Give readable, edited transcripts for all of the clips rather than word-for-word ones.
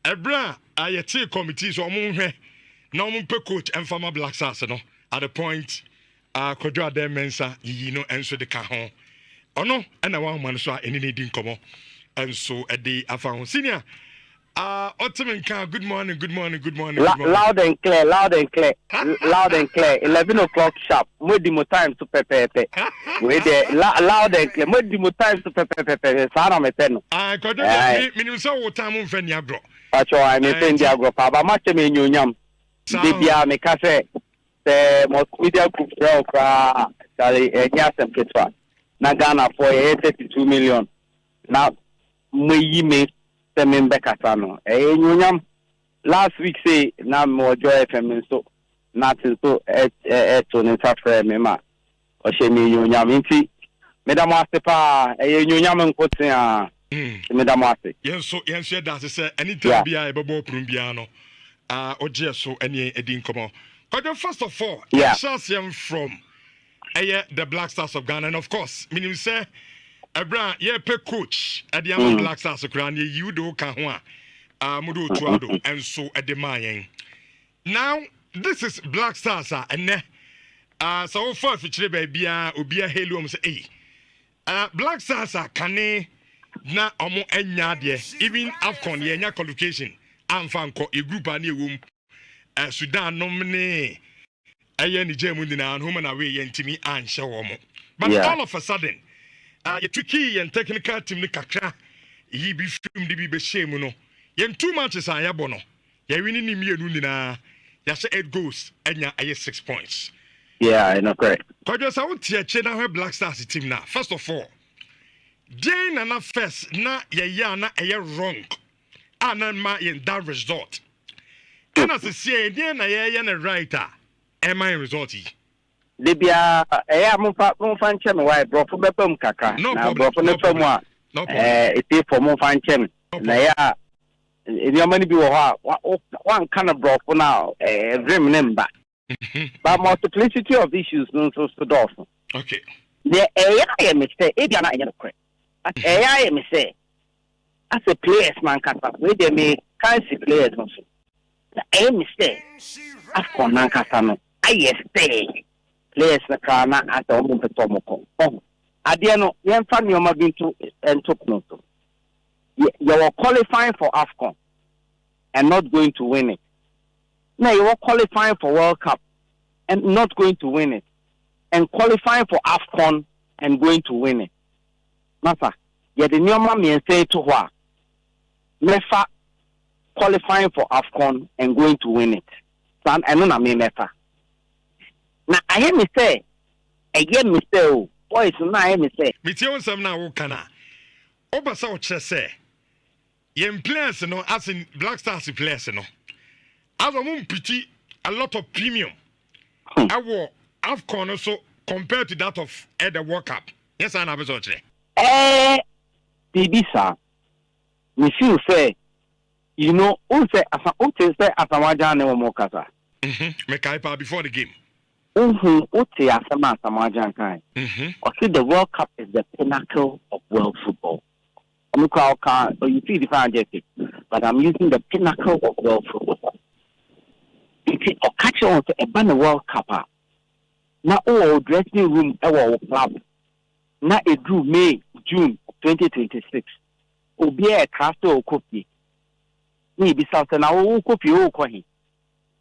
Ebra, I take committees or moon no one per coach and farmer Black Stars no at the point Kojo Addai Mensa answer the cajon. Oh no, and I want man so any needing come and so a day I found senior. Ottoman car, good morning. Loud and clear. 11 o'clock sharp. More time to pepe. With the loud and clear. More time to pepe. Sana meteno. Kojo, minimum so time on Feniagro. Acho, I may send Diagro. But much me new yam. Dibia me case. The most media group Sally Yas and Petra. Nagana for 32 million. Now, me. Bekasano. Last week say na more joy FM so nothing so to nsa me ma o she me nyonyam nti medam ase pa nyonyam nkotin a medam ase yenso that say anytime bia e bebo prum bia no oje so ene edin komo first of all Chelsea from the Black Stars of Ghana, and of course meaning say Ebra, pe coach at the Black Stars Ukraine, you do Kahua, Mudu Tuado, and so at the Mayan. Now, this is Black Stars, and so far, feature baby, Ubia Helium say, Black Stars are Kane, na Omo Enyade, even AFCON, Yenya Qualification, Amfanko, a group and womb, Sudan nominee, Ayen Jamundina, and Human away, Yentimi, and Shawomo. But all of a sudden, you tricky and technical team ni kakra yi bi film di bi be shame no yen 2 matches an yabono ya winning ni mienu nyina ya say 8 goals enya 6 points. Yeah, I know correct. Kojo sa wotie che na Black Stars team na first of all Jane na first na ya na wrong and ma in that result and as say na na right my result yi Libya, Mumfa Chem, why Brofo Bepum Kaka, no Brofo Nepomwa, it is for Mumfan Chem. Naya, in your money be one kind of Brofo now, a dream number. But multiplicity of issues, no so dolphin. Okay. The AI mistake, if you're not in the correct. AI mistake, as a players man, where they make fancy players. The AI mistake, as for Nankasano, I stay. Players na kana ata omo petomoko. Ade no yen fa ne oma bintu entokno to. You were qualifying for AFCON and not going to win it. Now you were qualifying for World Cup and not going to win it. And qualifying for AFCON and going to win it. Masa, ye de nyoma me say to wa. Mefa qualifying for AFCON and going to win it. San eno na me mefa. Na I me say, me say, boys, na me say. Me tell you some now, Kana. Obasa o say, yen players no, as in Black Stars players no. As a mum pity a lot of premium. Our AFCON also compared to that of the World Cup. Yes, I know about it. Bibisa, me feel say, you know, who say as a wajan no more kasa. Me kaipa before the game. The World Cup is the pinnacle of world football. You see the adjective, but I'm using the pinnacle of world football. It's a catch on to a World Cup. Now, all dressing room, our club. Now, it drew May, June 2026. Obi a castle copy. Maybe something I will copy.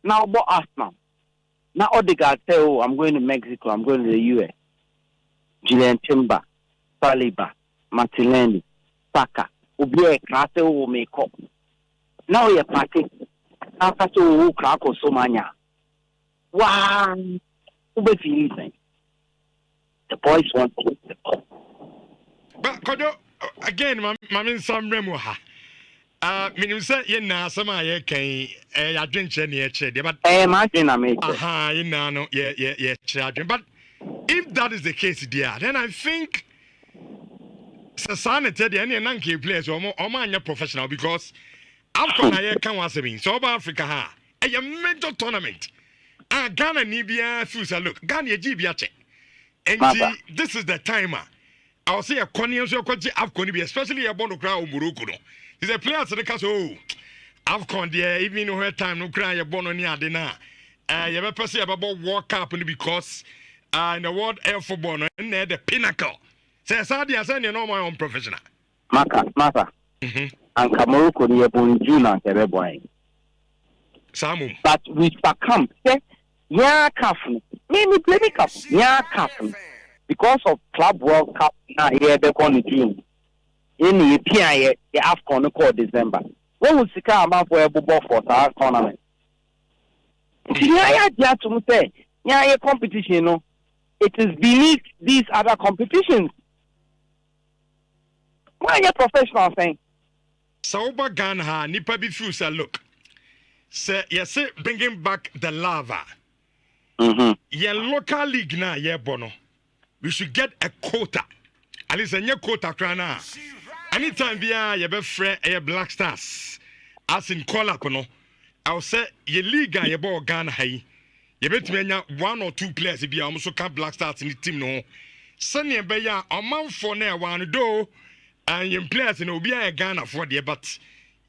Now, what Arsenal? Now, Odegaard say, oh, I'm going to Mexico, I'm going to the US. Julian Timber, Saliba, Martinelli, Saka, Ubiye, Krate, will make up. Now you're party. After so, Krako, Somania. Wow, the boys want to win the ball. But, Kojo, again, Mamin Sam Remoha. Meaning say ye na sama ye kan adwenche na ye che but imagine na me you know ye che but if that is the case there then I think society there any nanke players omo anya professional because AFCON na ye kan wasemi so South Africa ha a major tournament Ghana ni bia feel look Ghana ye bia che and this is the timer I'll say a corner so kwaji AFCON be especially a bono crowd Morocco no. He's a player to the castle. AFCON there, even where time no cry, you're born on your dinner. You ever say about World Cup because in the world air football, and they're the pinnacle. Say, Sadi, I say, you know my own professional. Maka. And Morocco near Bonjuna, the boy. Samu. But we succumb. Yeah, Kafu. Maybe play Kafu. Yeah, Kafu. Because of Club World Cup, now here they're going to June. In the PIA, the AFCON called December. When we see about for a football for our tournament. Yeah, to say, yeah, competition, no. It is beneath these other competitions. Why are you professional thing? Sauber Ghana, Nipa Bifusa, look. Say, yes, bringing back the lava. Your local league now, yeah, Bono. We should get a quota. At least a new quota, crana. Anytime we are, you be friend, a Black Stars. As in call up, no. I'll say, your league, your ball Ghana, hey. You bet me 1 or 2 players, if you almost can Black Stars in the team, no. Sunny and Baya, a month for now, one do. And your players in Obia Ghana for the but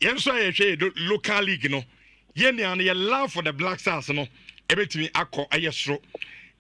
yes, I say local league, no. Yenny and you love for the Black Stars, no. Every to me, I call a yes,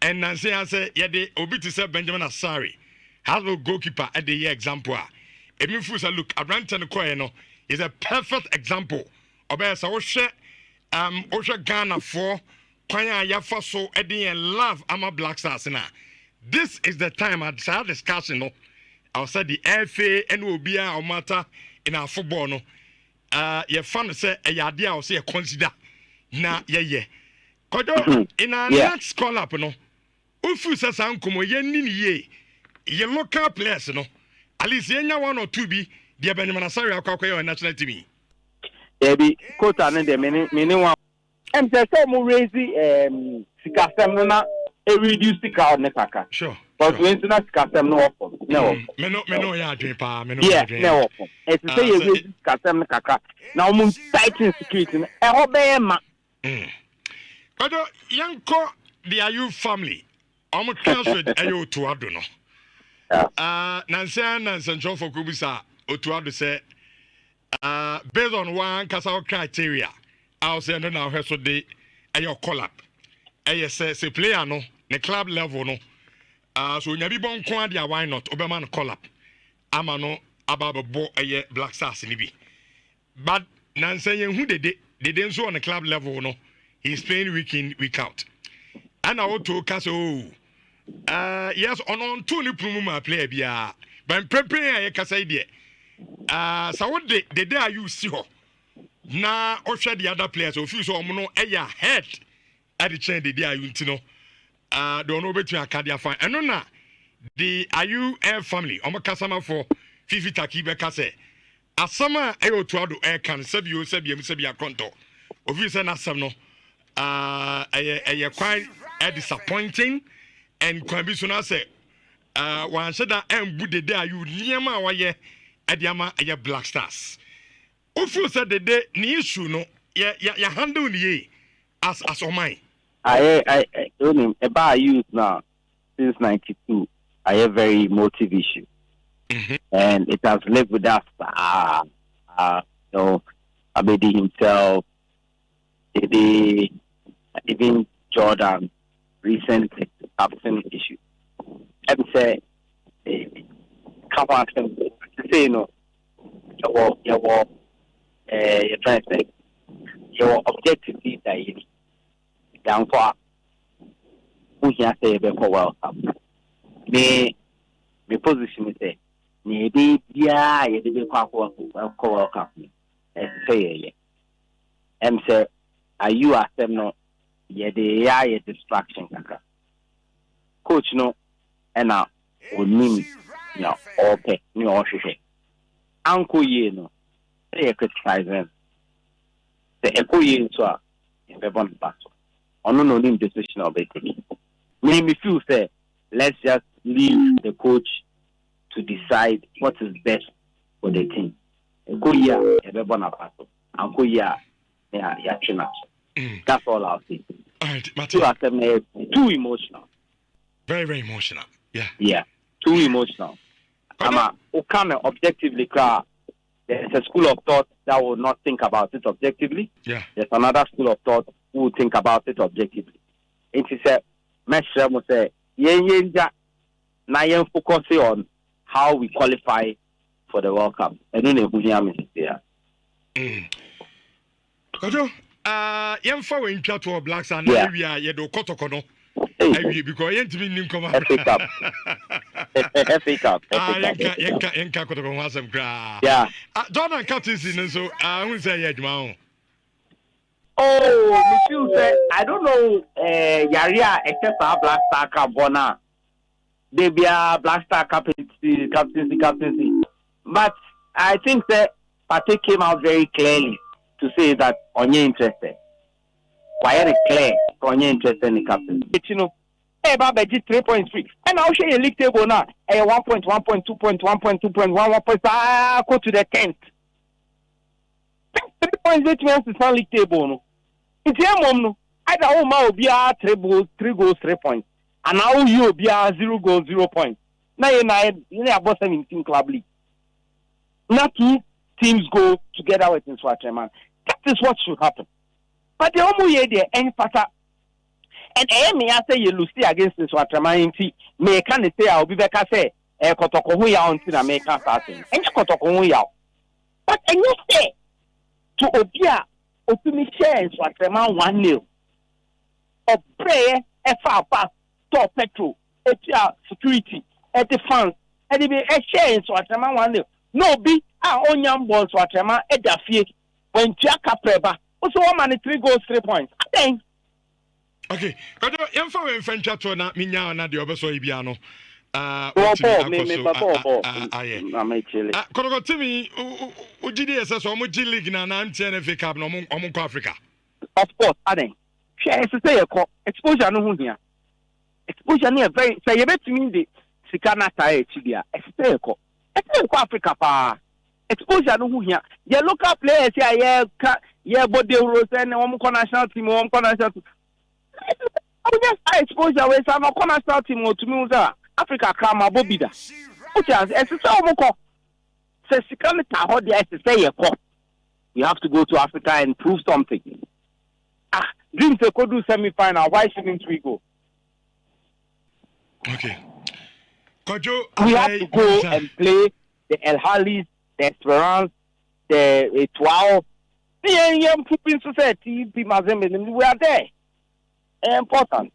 and Nancy, I say, yeah, they obi to say Benjamin Asari. Has no goalkeeper at the year example. If you first look, a Ranton Coino is a perfect example of a Osha Ghana for Kwanya Yafa so Eddie and love Ama Black Stars now. This is the time I decided discussion, no. I'll say the FA and will be our matter in our football. No, you're fun to say a idea or say a consider. Na, yeah. Kojo, in our next call up, no, if you say something, ye local players, no, at least you 1 or 2 be the Benjamin Asari or national team. There be quota and the many one. And there's some raise Sikasem, a reduced the crowd, Nekaka. Sure. But we internet Sikasem no offer. No. No, yeah, dream pa, no. No offer. It's to say you reduce Sikasem Nekaka. Now, moon fighting security. I hope I am. Kojo, young co, the Ayu family. I'm a transferred Ayu to Aduno. Nancy and Central for Kubisa, Otuado say, based on one Casao criteria, I'll say, no, now, so they Ayo call up. Ayo say, player no, the club level no. So when you be born, why not? Oberman call up. Amano, about a boy, a Black Stars in the But Nancy, who they didn't so on the club level, no. He's playing week in, week out. And I want to cast, yes, on 2 new Pumuma player, yeah. But preparing a cassa idea. So what the day are you see her? Now, or share the other players, or few so no, head at the chain the day are you to know. Don't know between a cardia fine. And no, the Air family, I'm a customer for Fifi Takibe Kase. As summer, I go to Ado Air can sub you, Sebia Conto. Obviously, not some no. Quite disappointing and can be soon say one said that and would the day you near my way at Yama Black Stars. If you said the day ni issue no ya handle ye as on mine. I told him about youth now since 92. I have very emotive issue. And it has lived with us. Abedi himself, even Jordan, recent captain issue. I would say, come on, to say, no, your objective is that you down for who can say before World Cup. Me position is say, maybe, yeah, you did World Cup. Say, and say, are you ask them no? Yeah, they are a distraction, kaka. Coach no, and now we mean no, okay, no, okay. Uncle ye no, they criticize them. The echo ye so, if a bon battle, or no decision of it. Me feel say, let's just leave the coach to decide what is best for the team. Echo ye, if a bon battle, uncle ye. Yeah, that's all I'll say. All right, Matthew. Too emotional. Very, very emotional. Yeah. Yeah, too emotional. I'm objectively clear. There's a school of thought that will not think about it objectively. Yeah. There's another school of thought who will think about it objectively. It is a measure must say na yen focus on how we qualify for the World Cup. I don't know who here. Kojo, yen for when to Blacks and area ye do kotokono. Because yen to be nim come FA Cup. FA Cup. Yenka kotokono wasem kra. Yeah. Jordan captaincy so who say ye adwuma. Oh, Michelle said, I don't know, Yaria, except our Black Star Carbona. They be a Black Star captaincy. But I think that Pate came out very clearly to say that Onye interested. Quite clear, Onye interested in the captain. But you know, Babaji 3.3. And I'll show you a league table now. 1 point, 1 point, 2 point, 1 point, 2 point, 1 point, go to the 10th. 3 points, 8 minutes is not league table. No. It's a mom. Either Oma will be 3 goals, 3 points. And now you will be 0 goals, 0 points. Now you're about 17 club league. Now 2 teams go together with Nswatraman. That is what should happen. But the only way there any fatter. And I say you lose against Nswatraman. May can say I'll be back. I say Kotokohuya until I make a starting. And Kotokohuya. But and you say to Obia. Opimi share Nswatraman 1-0. A prayer, a far pass, top petrol, security, at the fans, and it be a share Nswatraman 1-0. No be onyam ball Nswatraman at the field when Jaka Preba. Also, 1 man 3 goals, 3 points. I think. Okay, Kojo, yemfa we mfencha to na minya na de obeso ibiano. Kojo timi ujidi SS omo G League na MTN FA Cup no omo ko Africa. Of course, Addai. Share say exposure no hu hia. Exposure no very say you betimi de sika na ta e chibia. Say ko Africa pa. Exposure no hu hia. Your local players here yeah body rose and omo ko national team, omo ko national team. I just exposure we say no ko national team to me Africa kama bobida. Okay, as say omoko. Say sikana ta ho dey say ye ko. You have to go to Africa and prove something. Dreams they could do semi-final. Why shouldn't we go? Okay. Kojo, we have to go and play the El Halis, the Esperance, the 12. The young people society, we are there. Important.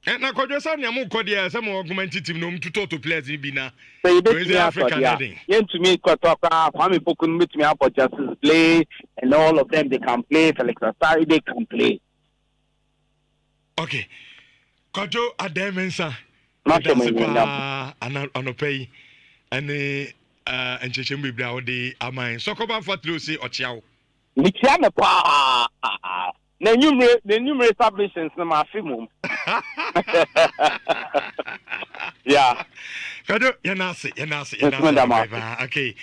Na Kojo sa na mo kodia some augmented team no to players bi na. So you African heading. Yen to me Kwame Pokun meet me up for Justice play and all of them they can play, Selector Sari they can play. Okay. Kojo Addai mensa. Anopay ane enchechemu biblia odi aman. Sokoba fatlo si ochiawo. Nitia me pa. The numerous submissions na ma film. Yeah. Kojo yanase. Okay.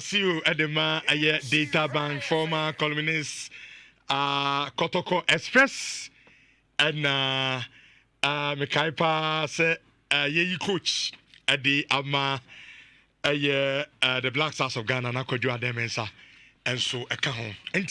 See you Edema aye data bank former columnist Kotoko Express and Mekaipa se ye coach at the ama the Black Stars of Ghana na Kojo Addai mensa and so eka ho